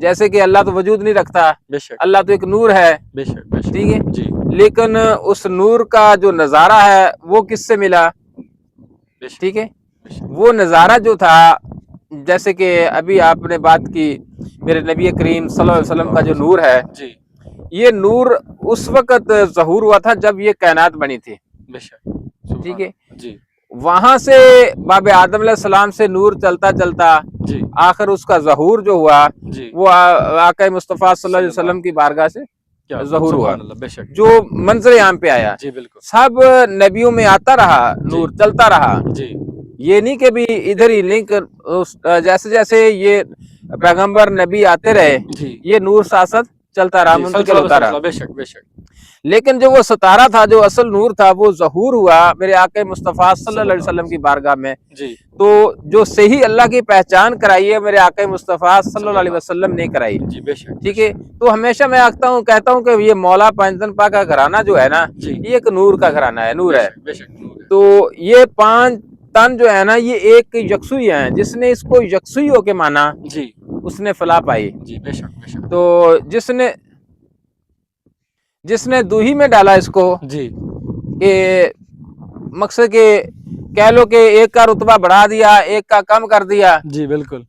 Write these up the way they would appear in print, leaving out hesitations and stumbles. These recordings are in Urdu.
جیسے کہ اللہ تو وجود نہیں رکھتا, بے شک, اللہ تو ایک نور ہے, بے شک, بے شک, ٹھیک ہے, جی, لیکن اس نور کا جو نظارہ ہے وہ کس سے ملا, بے شک, ٹھیک ہے, بے شک, وہ نظارہ جو تھا, جیسے کہ ابھی آپ نے بات کی میرے نبی کریم صلی اللہ علیہ وسلم کا جو نور ہے, جی, یہ نور اس وقت ظہور ہوا تھا جب یہ کائنات بنی تھی, بے شک, ٹھیک ہے, جی, وہاں سے باب آدم علیہ السلام سے نور چلتا چلتا جی, آخر اس کا ظہور جو ہوا جی, وہ آقا مصطفیٰ صلی اللہ علیہ وسلم کی بارگاہ سے کیا ظہور ہوا, سبحان اللہ, بے شک, جو منظر عام پہ آیا. جی, بالکل, سب نبیوں میں آتا رہا نور, چلتا رہا, جی, یہ نہیں کہ بھی ادھر ہی لنک, جیسے جیسے یہ پیغمبر نبی آتے رہے جی, یہ نور ساتھ ساتھ چلتا رہا, جی, منتقل ہوتا رہا. بے شک, بے شک, لیکن جو وہ ستارہ تھا, جو اصل نور تھا, وہ ظہور ہوا میرے آقا مصطفیٰ صلی اللہ علیہ وسلم کی بارگاہ میں. جی, تو جو صحیح اللہ کی پہچان کرائی ہے میرے آقا مصطفیٰ صلی اللہ علیہ وسلم نے کرائی, جی, بے شک, ٹھیک ہے. تو ہمیشہ میں کہتا ہوں کہ یہ مولا پنجتن پاک کا گھرانہ جو ہے نا, جی, یہ ایک نور کا گھرانہ ہے, نور ہے. بے شک, تو یہ 5 تن جو ہے نا, یہ ایک یکسوئی ہیں, جس نے اس کو یکسوئی ہو کے مانا جی, اس نے فلاح پائی. جی, بے شک, بے شک, تو جس نے دوہی میں ڈالا اس کو, جی, کہ مقصد کہ کہہ لو کہ ایک کا رتبہ بڑھا دیا, ایک کا کم کر دیا, جی, بالکل,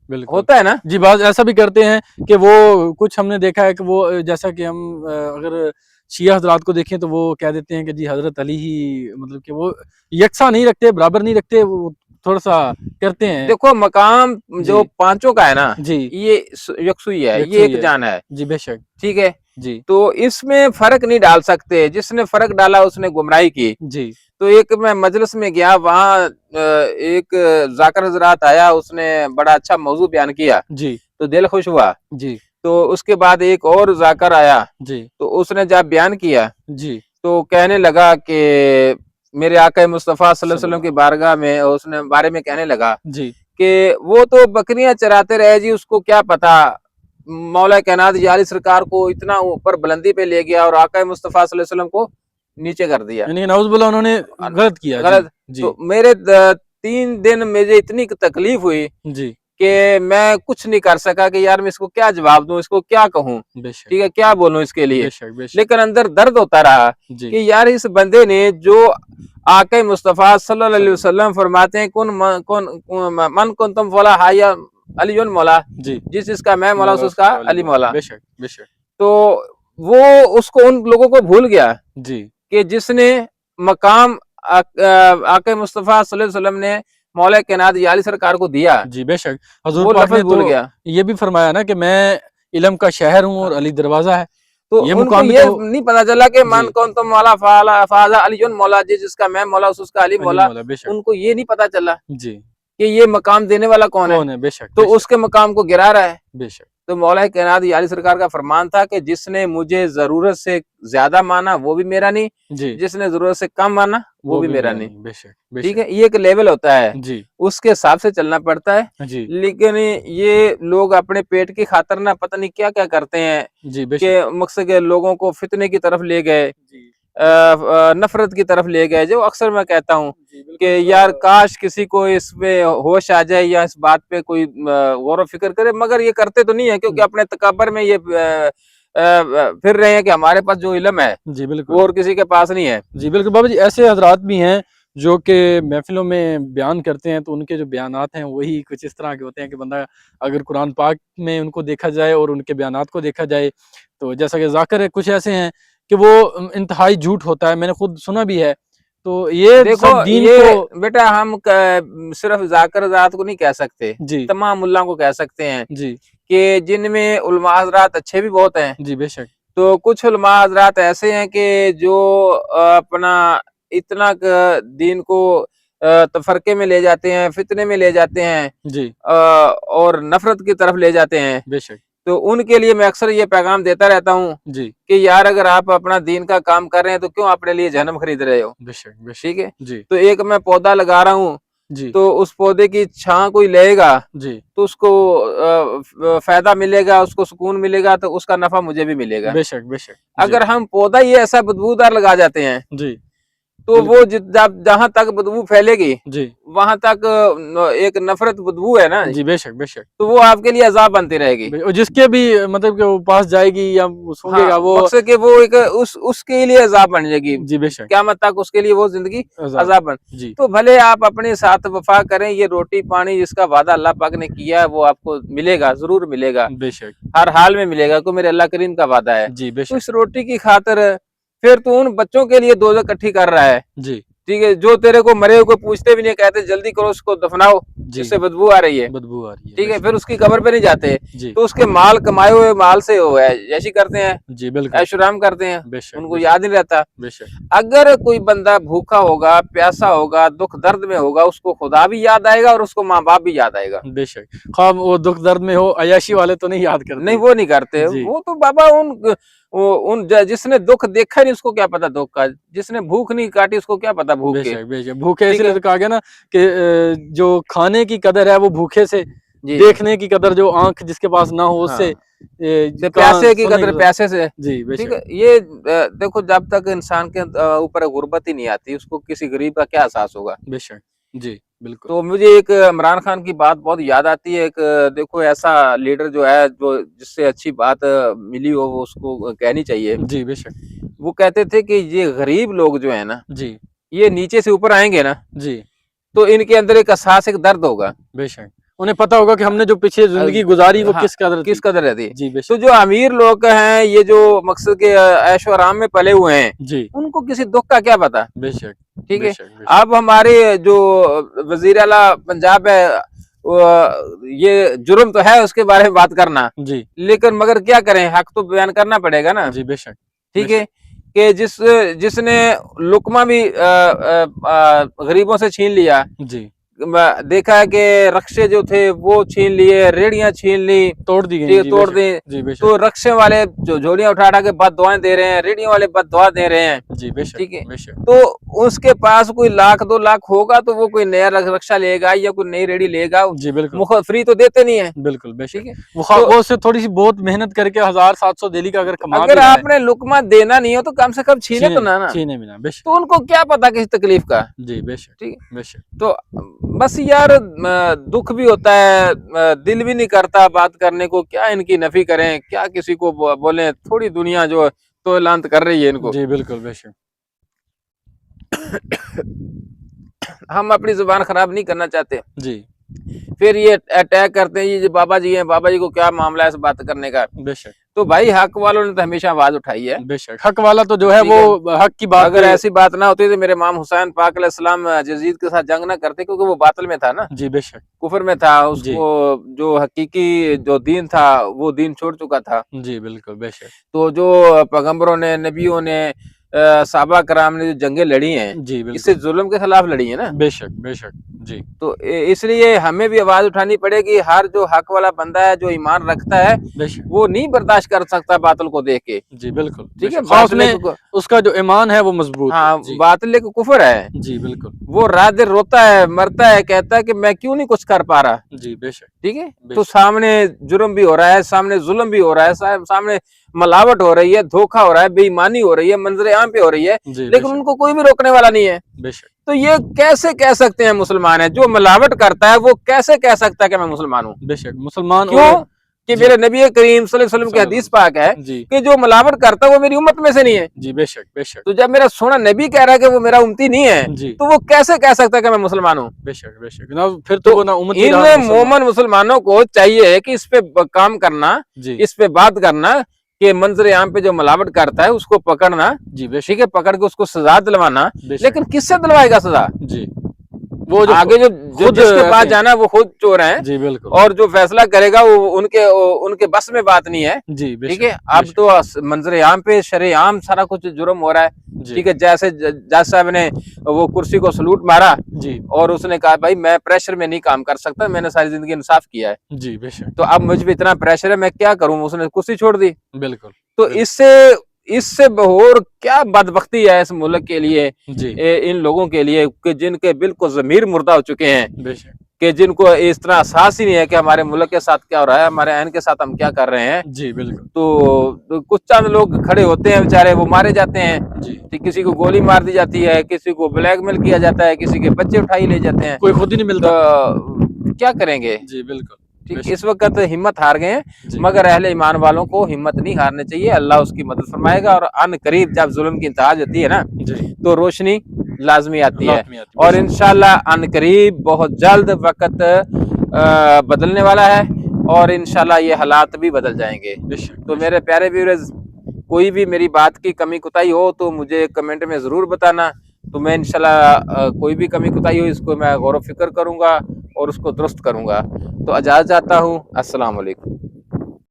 بالکل, ہوتا ہے نا. جی, بعض ایسا بھی کرتے ہیں کہ وہ کچھ ہم نے دیکھا ہے کہ وہ جیسا کہ ہم اگر شیعہ حضرات کو دیکھیں تو وہ کہہ دیتے ہیں کہ جی حضرت علی ہی, مطلب کہ وہ یکساں نہیں رکھتے, برابر نہیں رکھتے, وہ تھوڑا سا کرتے ہیں. دیکھو مقام جو جی, 5 کا ہے نا, جی, یہ یکسوئی ہے, یہ ایک جان ہے, جی, بے شک, ٹھیک ہے. جی, تو اس میں فرق نہیں ڈال سکتے, جس نے فرق ڈالا اس نے گمراہی کی. جی, تو ایک میں مجلس میں گیا, وہاں ایک ذاکر حضرات آیا, اس نے بڑا اچھا موضوع بیان کیا, جی, تو دل خوش ہوا. جی, تو اس کے بعد ایک اور ذاکر آیا, جی, تو اس نے جب بیان کیا جی, تو کہنے لگا کہ میرے آقا مصطفیٰ صلی اللہ علیہ وسلم کی بارگاہ میں, اس نے بارے میں کہنے لگا جی, کہ وہ تو بکریاں چراتے رہے جی, اس کو کیا پتا, مولا کائنات عالی سرکار کو اتنا اوپر بلندی پہ لے گیا اور آقا مصطفیٰ صلی اللہ علیہ وسلم کو نیچے کر دیا, یعنی نعوذ باللہ انہوں نے غلط کیا. غلط. جی, تو میرے 3 دن مجھے اتنی تکلیف ہوئی جی, کہ میں کچھ نہیں کر سکا کہ یار میں اس کو کیا جواب دوں, اس کو کیا کہوں, بے شک, ٹھیک ہے, کیا بولوں اس کے لیے. بے شک, بے شک, لیکن اندر درد ہوتا رہا جی, کہ یار اس بندے نے جو آقا مصطفیٰ صلی اللہ علیہ وسلم فرماتے ہیں من کنتم فلا حیا علی مولا, جی, جس کا میں مولا اس کا علی مولا. بے شک, بے شک, تو وہ اس کو ان لوگوں کو بھول گیا جی, کہ جس نے مقام آقا مصطفیٰ صلی اللہ علیہ وسلم نے مولا کائنات عالی سرکار کو دیا, جی, بے شک, حضور وہ پاک نے لفظ بھول تو گیا. یہ بھی فرمایا نا کہ میں علم کا شہر ہوں اور علی دروازہ ہے. تو یہ ان کو مقام بھی یہ تو نہیں پتا چلا کہ من جی, کون تم مولا فاضا علی مولا, جس کا میں مولا اس کا علی علی مولا. مولا, بے شک, ان کو یہ نہیں پتا چلا جی, کہ یہ مقام دینے والا کون ہے, بے شک, تو اس کے مقام کو گرا رہا ہے. بے شک, تو مولا کائنات عالی سرکار کا فرمان تھا کہ جس نے مجھے ضرورت سے زیادہ مانا وہ بھی میرا نہیں, جی, جس نے ضرورت سے کم مانا وہ بھی میرا نہیں, بے شک, بے ٹھیک شک, ہے. یہ ایک لیول ہوتا ہے, جی, اس کے حساب سے چلنا پڑتا ہے. جی, لیکن یہ لوگ اپنے پیٹ کی خاطر نہ پتہ نہیں کیا کیا کرتے ہیں, جی, بے کہ شک, مقصد کہ لوگوں کو فتنے کی طرف لے گئے, جی, نفرت کی طرف لے گئے. جو اکثر میں کہتا ہوں جی, کہ بالکل, یار کاش کسی کو اس پہ ہوش آ جائے یا اس بات پہ کوئی غور و فکر کرے, مگر یہ کرتے تو نہیں ہے, کیونکہ اپنے تکبر میں یہ پھر رہے ہیں کہ ہمارے پاس جو علم ہے جی, بالکل, وہ اور کسی کے پاس نہیں ہے. جی, بالکل بابا جی, ایسے حضرات بھی ہیں جو کہ محفلوں میں بیان کرتے ہیں, تو ان کے جو بیانات ہیں وہی کچھ اس طرح کے ہوتے ہیں کہ بندہ اگر قرآن پاک میں ان کو دیکھا جائے اور ان کے بیانات کو دیکھا جائے, تو جیسا کہ ذاکر ہے, کچھ ایسے ہیں کہ وہ انتہائی جھوٹ ہوتا ہے, میں نے خود سنا بھی ہے. تو یہ دیکھو سب دین یہ کو, بیٹا ہم صرف ذاکر ذات کو نہیں کہہ سکتے, جی, تمام ملاؤں کو کہہ سکتے ہیں جی, کہ جن میں علماء حضرات اچھے بھی بہت ہیں. جی, بے شک, تو کچھ علماء حضرات ایسے ہیں کہ جو اپنا اتنا دین کو تفرقے میں لے جاتے ہیں, فتنے میں لے جاتے ہیں, جی, اور نفرت کی طرف لے جاتے ہیں. بے شک, تو ان کے لیے میں اکثر یہ پیغام دیتا رہتا ہوں جی, کہ یار اگر آپ اپنا دین کا کام کر رہے ہیں تو کیوں اپنے لیے جہنم خرید رہے ہو, بے شک, بے شک, ٹھیک ہے. جی, تو ایک میں پودا لگا رہا ہوں, جی, تو اس پودے کی چھاں کوئی لے گا جی, تو اس کو فائدہ ملے گا, اس کو سکون ملے گا, تو اس کا نفع مجھے بھی ملے گا. بے شک, بے شک, اگر ہم پودا ہی ایسا بدبودار لگا جاتے ہیں جی, تو وہ جہاں تک بدبو پھیلے گی جی وہاں تک ایک نفرت بدبو ہے نا جی، بے شک بے شک، تو وہ آپ کے لیے عذاب بنتی رہے گی، اور جس کے بھی مطلب کہ وہ پاس جائے گی یا سونگے گا وہ مقصد کہ وہ ایک اس کے لیے عذاب بن جائے گی، جی بے شک، قیامت تک اس کے لیے وہ زندگی عذاب بن. جی تو بھلے آپ اپنے ساتھ وفا کریں، یہ روٹی پانی جس کا وعدہ اللہ پاک نے کیا ہے وہ آپ کو ملے گا، ضرور ملے گا، بے شک، ہر حال میں ملے گا، کو میرے اللہ کریم کا وعدہ ہے. جی بے تو شک، اس روٹی کی خاطر پھر تو ان بچوں کے لیے دوزخ اکٹھی کر رہا ہے، جی ٹھیک ہے، جو تیرے کو مرے کو پوچھتے بھی نہیں، کہتے جلدی کرو اس کو دفناؤ، جی، اس سے بدبو آ رہی ہے، بدبو آ رہی ہے، ٹھیک بے ہے، شک، پھر اس کی قبر پہ نہیں جاتے، جی تو اس کے مال کمائے ہوئے مال سے وہ ہے ایشی کرتے ہیں، جی بالکل، عیش و آرام کرتے ہیں، بے شک ان کو بے یاد نہیں رہتا. شک بے شک، اگر کوئی بندہ بھوکا ہوگا، پیاسا ہوگا، دکھ درد میں ہوگا، اس کو خدا بھی یاد آئے گا اور اس کو ماں باپ بھی یاد آئے گا. بے شک، خواہ وہ دکھ درد میں ہو، عیاشی والے تو نہیں یاد کرتے، نہیں وہ نہیں کرتے، جی وہ تو بابا جس نے دکھ دیکھا نہیں اس کو کیا پتا دکھ کا، جس نے بھوک نہیں کاٹی اس کو کیا پتا بھوک بے کے. شک بے شک، بھوکے اس ٹھیک ہے، لیے تو کہا گیا نا کہ جو کھانے کی قدر ہے وہ بھوکے سے، جی دیکھنے کی قدر جو آنکھ جس کے پاس نہ ہو اس ہاں، سے کہاں پیاسے کی سننے قدر پیاسے سے، جی بے ٹھیک شک، ہے. یہ دیکھو جب تک انسان کے اوپر غربت ہی نہیں آتی اس کو کسی غریب کا کیا احساس ہوگا. بے شک، جی بالکل، تو مجھے ایک عمران خان کی بات بہت یاد آتی ہے، ایک دیکھو ایسا لیڈر جو ہے جو جس سے اچھی بات ملی ہو وہ اس کو کہنی چاہیے. جی بے شک، وہ کہتے تھے کہ یہ غریب لوگ جو ہیں نا جی یہ نیچے سے اوپر آئیں گے نا جی تو ان کے اندر ایک احساس، ایک درد ہوگا. بے شک، انہیں پتا ہوگا کہ ہم نے جو پیچھے زندگی گزاری وہ ہاں کس قدر تھی، کس قدر رہتی. جی بے تو شک، جو امیر لوگ ہیں یہ جو مقصد کے عیش و آرام میں پلے ہوئے ہیں جی ان کو کسی دکھ کا کیا پتا. بے شک ٹھیک بے ہے، شک بے شک، اب ہمارے جو وزیر اعلیٰ پنجاب ہے یہ جرم تو ہے اس کے بارے میں بات کرنا، جی لیکن مگر کیا کریں، حق تو بیان کرنا پڑے گا نا. جی بے شک بے ٹھیک ہے شک، کہ جس نے لقمہ بھی غریبوں سے چھین لیا، جی دیکھا ہے کہ رکشے جو تھے وہ چھین لیے، ریڑیاں چھین لی، توڑ دی گئی، ٹھیک ہے جی بے توڑ شک، دیں. جی بے تو شک، رکشے والے جو جھولیاں اٹھا کے بد دعائیں دے رہے ہیں، ریڑیوں والے بد دعا دے رہے ہیں. جی بے شک ٹھیک ہے، بے شک، تو اس کے پاس کوئی 1,00,000-2,00,000 ہوگا تو وہ کوئی نیا رکشہ لے گا یا کوئی نئی ریڑی لے گا، جی بالکل فری تو دیتے نہیں ہے. بالکل بے ٹھیک شک، ہے، تو وہ سے تھوڑی سی بہت محنت کر کے 1,700 دہلی کا اگر کما اگر بھی رہا آپ ہے، نے لقمہ دینا نہیں ہو تو کم سے کم چھینے تو نہ نا. چھینے بھی نہ، بے شک، تو ان کو کیا پتا کسی تکلیف کا. جی بے شک ٹھیک ہے، بے شک، تو بس یار دکھ بھی ہوتا ہے، دل بھی نہیں کرتا بات کرنے کو، کیا ان کی نفی کریں، کیا کسی کو بولیں، تھوڑی دنیا جو تو لانت کر رہی ہے ان کو. جی بالکل بے شک، ہم اپنی زبان خراب نہیں کرنا چاہتے، جی پھر یہ اٹیک کرتے ہیں یہ بابا جی ہیں، بابا جی کو کیا معاملہ ہے اس بات کرنے کا. بے شک تو بھائی حق والوں نے تو ہمیشہ آواز اٹھائی ہے. بے شک، حق والا تو جو ہے ٹھیک وہ حق کی بات اگر پہ، ایسی بات نہ ہوتی تو میرے امام حسین پاک علیہ السلام یزید کے ساتھ جنگ نہ کرتے، کیونکہ وہ باطل میں تھا نا، جی بے شک، کفر میں تھا، اس جی کو جو حقیقی جو دین تھا وہ دین چھوڑ چکا تھا. جی بالکل بے شک، تو جو پیغمبروں نے، نبیوں نے، صحابہ کرام نے جو جنگیں لڑی ہیں جی اس سے بالکل ظلم کے خلاف لڑی ہیں نا. بے شک بے شک، جی تو اس لیے ہمیں بھی آواز اٹھانی پڑے گی. ہر جو حق والا بندہ ہے جو ایمان رکھتا ہے بے شک، وہ نہیں برداشت کر سکتا باطل کو دیکھ کے. جی بالکل بے ٹھیک ہے، شک، خواہ اس باطل میں اس کا جو ایمان ہے وہ مضبوط ہو، ہاں جی باطل ایک کفر ہے. جی بالکل، وہ رات دن روتا ہے، مرتا ہے، کہتا ہے کہ میں کیوں نہیں کچھ کر پا رہا. جی بے شک ٹھیک ہے، بے تو شک، سامنے جرم بھی ہو رہا ہے، سامنے ظلم بھی ہو رہا ہے، سامنے ملاوٹ ہو رہی ہے، دھوکہ ہو رہا ہے، بے ایمانی ہو رہی ہے، منظر عام پہ ہو رہی ہے، جی بے لیکن ان شک کو کوئی بھی روکنے والا نہیں ہے. بے شک، تو یہ کیسے کہہ سکتے ہیں مسلمان ہیں؟ جو ملاوٹ کرتا ہے وہ کیسے کہہ سکتا ہے کہ میں مسلمان ہوں؟ بے شک مسلمان، اور کیوں کہ جی میرے نبی کریم صلی اللہ علیہ وسلم کی صلی اللہ حدیث علیہ پاک ہے وسلم، جی کہ جو ملاوٹ کرتا ہے وہ میری امت میں سے نہیں ہے. جی بے شک بے شک، تو جب میرا سونا نبی کہہ رہا ہے کہ وہ میرا امتی نہیں ہے جی تو وہ کیسے کہہ سکتا ہے کہ میں مسلمان ہوں؟ بے شک بے شک جناب، پھر تو تو وہ نہ امتی ان رہا نہ مسلمان، مومن مسلمانوں کو چاہیے کہ اس پہ کام کرنا، جی اس پہ بات کرنا کہ منظر عام پہ جو ملاوٹ کرتا ہے اس کو پکڑنا، جی بے ٹھیک شک ہے، پکڑ کے اس کو سزا دلوانا. بے شک، لیکن کس سے دلوائے گا سزا؟ جی وہ جو آگے جو خود جس کے ایسے پاس ہیں، جانا ہے وہ خود چور ہیں، جی بالکل، اور جو فیصلہ کرے گا وہ ان کے بس میں بات نہیں ہے. جی بے ٹھیک شک ہے، بے اب شک، تو منظر عام پہ شرع عام سارا کچھ جرم ہو رہا ہے. جی ٹھیک ہے، جیسے جج صاحب نے وہ کرسی کو سلوٹ مارا جی اور اس نے کہا بھائی میں پریشر میں نہیں کام کر سکتا، میں نے ساری زندگی انصاف کیا ہے، جی بے شک، تو اب مجھ پہ اتنا پریشر ہے میں کیا کروں. اس نے کرسی چھوڑ دی. بالکل تو بالکل، اس سے اور کیا بدبختی ہے اس ملک کے لیے، جی ان لوگوں کے لیے کہ جن کے بالکل ضمیر مردہ ہو چکے ہیں. بے شک کہ جن کو اس طرح احساس ہی نہیں ہے کہ ہمارے ملک کے ساتھ کیا ہو رہا ہے، ہمارے عین کے ساتھ ہم کیا کر رہے ہیں. جی بالکل. تو کچھ چند لوگ کھڑے ہوتے ہیں بیچارے، وہ مارے جاتے ہیں. جی. کسی کو گولی مار دی جاتی ہے، کسی کو بلیک میل کیا جاتا ہے، کسی کے بچے اٹھائی لے جاتے ہیں. کوئی خود ہی نہیں ملتا. تو کیا کریں گے؟ جی بالکل. ٹھیک، اس وقت ہمت ہار گئے ہیں. جی. مگر اہل ایمان والوں کو ہمت نہیں ہارنے چاہیے. اللہ اس کی مدد فرمائے گا، اور ان قریب جب ظلم کی انتہا ہوتی ہے نا جی. تو روشنی لازمی آتی ہے. لازمی آتی. اور انشاءاللہ ان قریب بہت جلد وقت بدلنے والا ہے، اور انشاءاللہ یہ حالات بھی بدل جائیں گے. تو میرے پیارے ویورز، کوئی بھی میری بات کی کمی کوتاہی ہو تو مجھے کمنٹ میں ضرور بتانا. تو میں انشاءاللہ کوئی بھی کمی کوتاہی ہو اس کو میں غور و فکر کروں گا اور اس کو درست کروں گا. تو اجازت چاہتا ہوں. السلام علیکم.